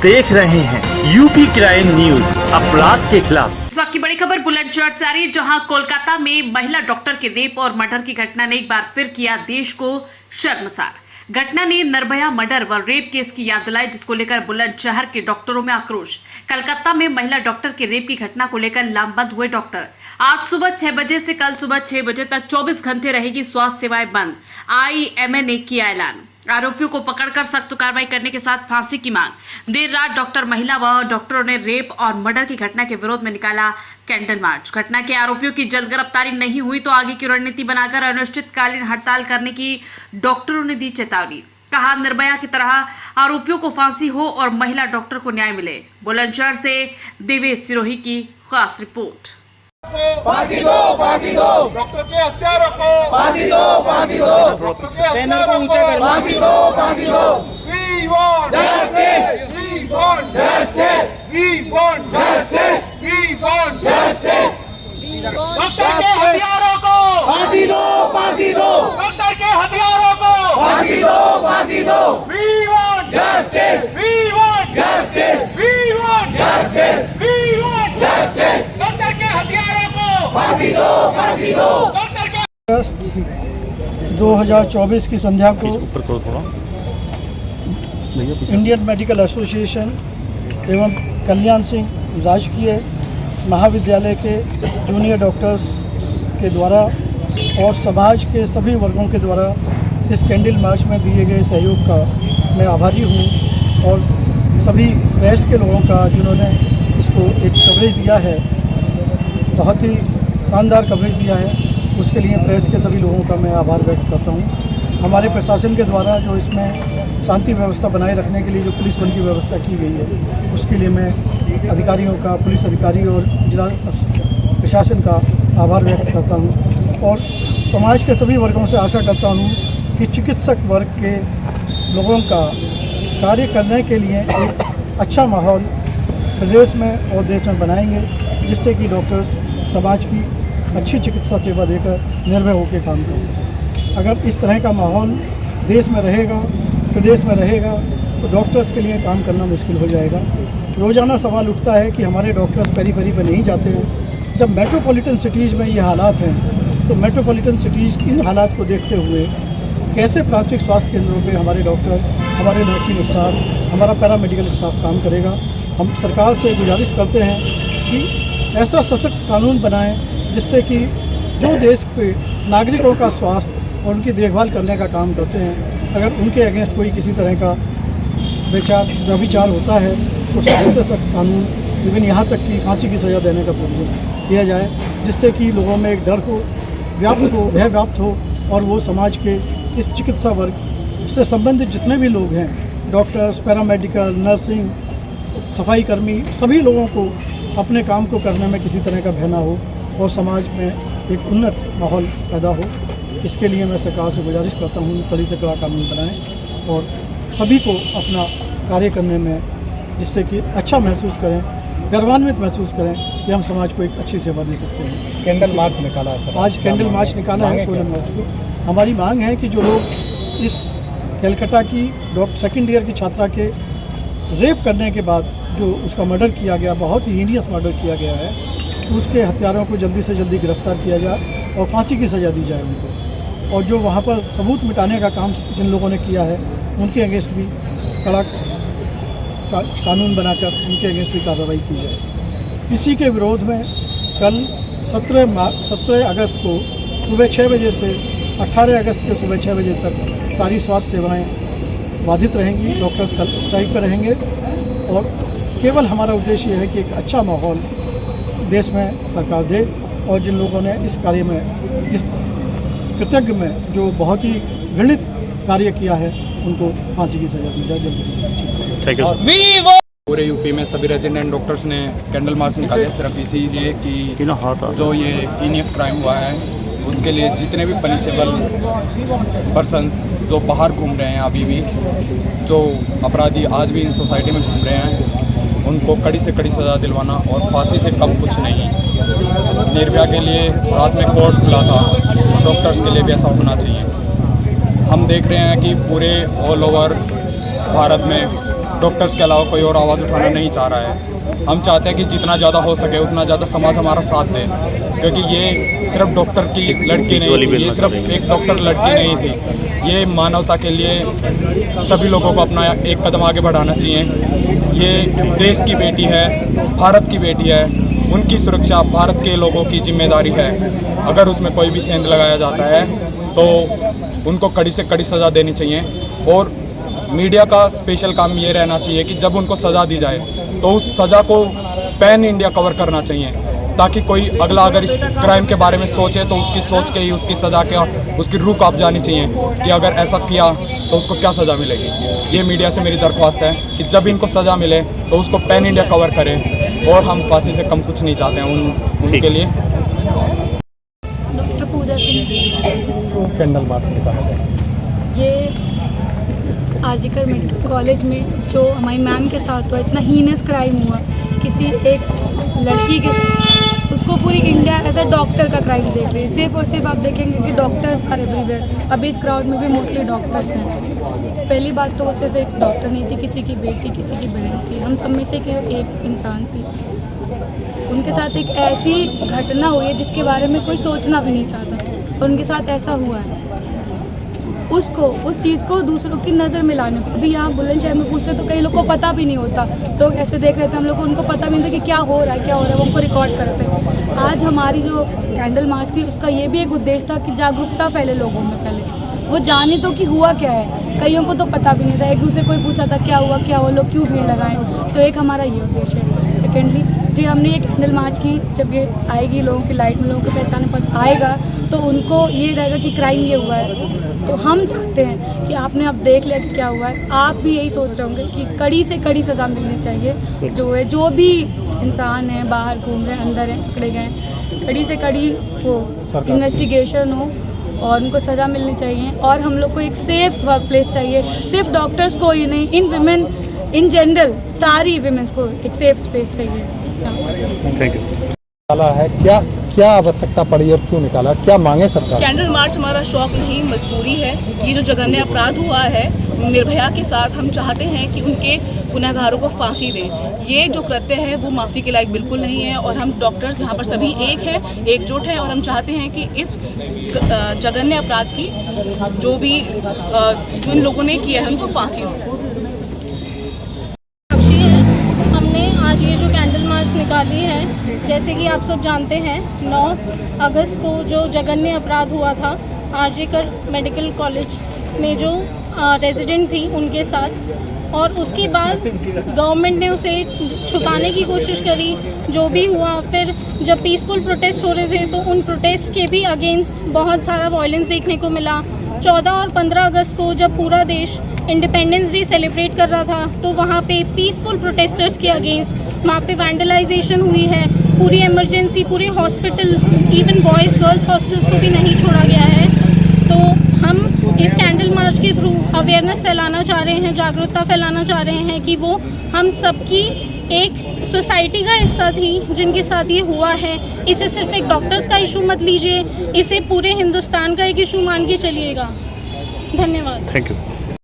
देख रहे हैं यूपी क्राइम न्यूज, अपराध के खिलाफ। इस वक्त की बड़ी खबर बुलंदशहर से आ रही है, जहां कोलकाता में महिला डॉक्टर के रेप और मर्डर की घटना ने एक बार फिर किया देश को शर्मसार। घटना ने निर्भया मर्डर व रेप केस की याद दिलाई, जिसको लेकर बुलंदशहर के डॉक्टरों में आक्रोश। कलकत्ता में महिला डॉक्टर के रेप की घटना को लेकर लामबंद हुए डॉक्टर। आज सुबह 6 बजे से कल सुबह 6 बजे तक 24 घंटे रहेगी स्वास्थ्य सेवाएं बंद। IMA ने किया ऐलान। आरोपियों को पकड़कर सख्त कार्रवाई करने के साथ फांसी की मांग। देर रात डॉक्टर महिला व डॉक्टरों ने रेप और मर्डर की घटना के विरोध में निकाला कैंडल मार्च। घटना के आरोपियों की जल्द गिरफ्तारी नहीं हुई तो आगे की रणनीति बनाकर अनिश्चितकालीन हड़ताल करने की डॉक्टरों ने दी चेतावनी। कहा, निर्भया की तरह आरोपियों को फांसी हो और महिला डॉक्टर को न्याय मिले। बुलंदशहर से देवेश सिरोही की खास रिपोर्ट। फांसी दो, फांसी दो, डॉक्टर के हत्यारों को फांसी दो, फांसी दो, डॉक्टर के हत्यारों को फांसी दो, फांसी दो। We want justice, we want justice, we want justice, we want justice। Doctor के हत्यारों को फांसी दो, फांसी दो, डॉक्टर के हत्यारों को फांसी दो, फांसी दो। We want justice, we want justice, we want justice, we want justice। Doctor के हत्यारों को फांसी दो, फांसी दो, डॉक्टर के। अगस्त 2024 की संध्या को इंडियन मेडिकल एसोसिएशन एवं कल्याण सिंह राजकीय महाविद्यालय के जूनियर डॉक्टर्स के द्वारा और समाज के सभी वर्गों के द्वारा इस कैंडल मार्च में दिए गए सहयोग का मैं आभारी हूँ। और सभी प्रेस के लोगों का जिन्होंने इसको एक कवरेज दिया है, बहुत ही शानदार कवरेज दिया है, उसके लिए प्रेस के सभी लोगों का मैं आभार व्यक्त करता हूँ। हमारे प्रशासन के द्वारा जो इसमें शांति व्यवस्था बनाए रखने के लिए जो पुलिस बल की व्यवस्था की गई है, उसके लिए मैं अधिकारियों का, पुलिस अधिकारी और जिला प्रशासन का आभार व्यक्त करता हूँ। और समाज के सभी वर्गों से आशा करता हूँ कि चिकित्सक वर्ग के लोगों का कार्य करने के लिए एक अच्छा माहौल प्रदेश में और देश में बनाएंगे, जिससे कि डॉक्टर्स समाज की अच्छी चिकित्सा सेवा देकर निर्भय होकर काम कर सकें। अगर इस तरह का माहौल देश में रहेगा, प्रदेश में रहेगा, तो डॉक्टर्स के लिए काम करना मुश्किल हो जाएगा। रोज़ाना सवाल उठता है कि हमारे डॉक्टर्स पेरीफेरी पर नहीं जाते हैं। जब मेट्रोपॉलिटन सिटीज़ में ये हालात हैं, तो मेट्रोपॉलिटन सिटीज़ इन हालात को देखते हुए कैसे प्राथमिक स्वास्थ्य केंद्रों पे हमारे डॉक्टर, हमारे नर्सिंग स्टाफ, हमारा पैरामेडिकल स्टाफ काम करेगा। हम सरकार से गुजारिश करते हैं कि ऐसा सशक्त कानून बनाएं जिससे कि जो देश के नागरिकों का स्वास्थ्य और उनकी देखभाल करने का काम करते हैं, अगर उनके अगेंस्ट कोई किसी तरह का व्यभिचार होता है तो सख्त से सख्त कानून, इवन यहाँ तक कि फांसी की सज़ा देने का प्रावधान किया जाए, जिससे कि लोगों में एक डर को व्याप्त हो, भय व्याप्त हो, और वो समाज के इस चिकित्सा वर्ग से संबंधित जितने भी लोग हैं, डॉक्टर्स, पैरामेडिकल, नर्सिंग, सफाई कर्मी, सभी लोगों को अपने काम को करने में किसी तरह का भय ना हो और समाज में एक उन्नत माहौल पैदा हो। इसके लिए मैं सरकार से गुजारिश करता हूँ कड़ी से कड़ा कानून बनाएं और सभी को अपना कार्य करने में, जिससे कि अच्छा महसूस करें, गर्वान्वित महसूस करें कि हम समाज को एक अच्छी सेवा दे सकते हैं। कैंडल मार्च निकाला है सर, आज कैंडल मार्च निकाला है 16 मार्च को। हमारी मांग है कि जो लोग इस कलकत्ता की सेकेंड ईयर की छात्रा के रेप करने के बाद जो उसका मर्डर किया गया, बहुत ही हीनियस मर्डर किया गया है, उसके हत्यारों को जल्दी से जल्दी गिरफ्तार किया जाए और फांसी की सज़ा दी जाए उनको। और जो वहाँ पर सबूत मिटाने का काम जिन लोगों ने किया है, उनके अगेंस्ट भी कड़ा कानून बनाकर उनके अगेंस्ट भी कार्रवाई की जाए। इसी के विरोध में कल 17 अगस्त को सुबह 6 बजे से 18 अगस्त के सुबह 6 बजे तक सारी स्वास्थ्य सेवाएं बाधित रहेंगी। डॉक्टर्स कल स्ट्राइक पर रहेंगे और केवल हमारा उद्देश्य यह है कि एक अच्छा माहौल देश में सरकार दे और जिन लोगों ने इस कार्य में, इस कृतज्ञ में जो बहुत ही घृणित कार्य किया है, उनको फांसी की सजा दी जाए जल्दी। पूरे यूपी में सभी रेजिडेंट डॉक्टर्स ने कैंडल मार्च निकाले, सिर्फ इसीलिए कि जो ये हीनियस क्राइम हुआ है उसके लिए जितने भी पनिशेबल पर्सन्स जो बाहर घूम रहे हैं, अभी भी जो अपराधी आज भी इन सोसाइटी में घूम रहे हैं, उनको कड़ी से कड़ी सज़ा दिलवाना और फांसी से कम कुछ नहीं। निर्भया के लिए रात में कोर्ट खुला था, डॉक्टर्स के लिए भी ऐसा होना चाहिए। हम देख रहे हैं कि पूरे ऑल ओवर भारत में डॉक्टर्स के अलावा कोई और आवाज़ उठाना नहीं चाह रहा है। हम चाहते हैं कि जितना ज़्यादा हो सके उतना ज़्यादा समाज हमारा साथ दे, क्योंकि ये सिर्फ डॉक्टर की लड़की नहीं थी, ये सिर्फ एक डॉक्टर लड़की नहीं थी, ये मानवता के लिए सभी लोगों को अपना एक कदम आगे बढ़ाना चाहिए। ये देश की बेटी है, भारत की बेटी है, उनकी सुरक्षा भारत के लोगों की जिम्मेदारी है। अगर उसमें कोई भी सेंध लगाया जाता है तो उनको कड़ी से कड़ी सज़ा देनी चाहिए। और मीडिया का स्पेशल काम ये रहना चाहिए कि जब उनको सज़ा दी जाए तो उस सज़ा को पैन इंडिया कवर करना चाहिए, ताकि कोई अगला अगर इस क्राइम के बारे में सोचे तो उसकी सोच के ही उसकी सज़ा के उसकी रूह काँप जानी चाहिए कि अगर ऐसा किया तो उसको क्या सज़ा मिलेगी। ये मीडिया से मेरी दरख्वास्त है कि जब इनको सज़ा मिले तो उसको पैन इंडिया कवर करें, और हम फांसी से कम कुछ नहीं चाहते हैं उनके लिए। डॉक्टर पूजा सिंह कैंडल मार्च निकाला जाए। ये आरजीकर मेडिकल कॉलेज में जो हमारी मैम के साथ हुआ, इतना हीनस क्राइम हुआ किसी एक लड़की के साथ, उसको पूरी इंडिया एज अ डॉक्टर का क्राइम देख रही है। सिर्फ और सिर्फ आप देखेंगे कि डॉक्टर्स आर एवरीवेयर। अभी इस क्राउड में भी मोस्टली डॉक्टर्स हैं। पहली बात तो वो सिर्फ एक डॉक्टर नहीं थी, किसी की बेटी, किसी की बहन थी, हम सब में से एक इंसान थी। उनके साथ एक ऐसी घटना हुई है जिसके बारे में कोई सोचना भी नहीं चाहता, और उनके साथ ऐसा हुआ है। उसको उस चीज़ को दूसरों की नज़र में लाने को, अभी यहाँ बुलंदशहर में पूछते तो कई लोग को पता भी नहीं होता, लोग ऐसे देख रहे थे, हम लोग को उनको पता भी नहीं था कि क्या हो रहा है, वो हमको रिकॉर्ड करते हैं। आज हमारी जो कैंडल मार्च थी उसका ये भी एक उद्देश्य था कि जागरूकता फैले लोगों में, पहले वो जाने तो कि हुआ क्या है। कईयों को तो पता भी नहीं था, एक दूसरे को ही पूछा था क्या हुआ, लोग क्यों भीड़ लगाएं, तो एक हमारा ये उद्देश्य है। सेकेंडली जी हमने ये कैंडल मार्च की, जब ये आएगी लोगों की लाइट में, लोगों को पहचाने पर आएगा तो उनको ये रहेगा कि क्राइम ये हुआ है। तो हम चाहते हैं कि आपने अब देख लिया कि क्या हुआ है, आप भी यही सोच रहे होंगे कि कड़ी से कड़ी सज़ा मिलनी चाहिए। जो भी इंसान है बाहर घूम रहे हैं, अंदर हैं, पकड़े गए, कड़ी से कड़ी वो इन्वेस्टिगेशन हो और उनको सज़ा मिलनी चाहिए। और हम लोग को एक सेफ़ वर्क प्लेस चाहिए, सिर्फ डॉक्टर्स को ही नहीं, इन विमेन इन जनरल सारी विमेंस को एक सेफ स्पेस चाहिए। Thank you. निकाला है, क्या आवश्यकता पड़ी और क्यों निकाला, क्या मांगे सरकार? कैंडल मार्च हमारा शौक नहीं, मजबूरी है। ये जो जघन्य अपराध हुआ है निर्भया के साथ, हम चाहते हैं कि उनके गुनहगारों को फांसी दें। ये जो कृत्य है वो माफ़ी के लायक बिल्कुल नहीं है, और हम डॉक्टर्स यहाँ पर सभी एक हैं, एकजुट हैं, और हम चाहते हैं कि इस जघन्य अपराध की जो इन लोगों ने किया है उनको फांसी हो। आज ये जो कैंडल मार्च निकाली है, जैसे कि आप सब जानते हैं 9 अगस्त को जो जघन्य अपराध हुआ था आरजीकर मेडिकल कॉलेज में जो रेजिडेंट थी उनके साथ, और उसके बाद गवर्नमेंट ने उसे छुपाने की कोशिश करी। जो भी हुआ, फिर जब पीसफुल प्रोटेस्ट हो रहे थे तो उन प्रोटेस्ट के भी अगेंस्ट बहुत सारा वायलेंस देखने को मिला। 14 और 15 अगस्त को जब पूरा देश इंडिपेंडेंस डे सेलिब्रेट कर रहा था तो वहाँ पे पीसफुल प्रोटेस्टर्स के अगेंस्ट वहाँ पे वैंडलाइजेशन हुई है। पूरी इमरजेंसी, पूरे hospital, even boys girls hostels को भी नहीं छोड़ा गया है। तो हम इस कैंडल मार्च के थ्रू अवेयरनेस फैलाना चाह रहे हैं, जागरूकता फैलाना चाह रहे हैं कि वो हम सबकी एक सोसाइटी का हिस्सा थी जिनके साथ ये हुआ है। इसे सिर्फ एक डॉक्टर्स का इशू मत लीजिए, इसे पूरे हिंदुस्तान का एक इशू मान के चलिएगा। धन्यवाद। Thank you.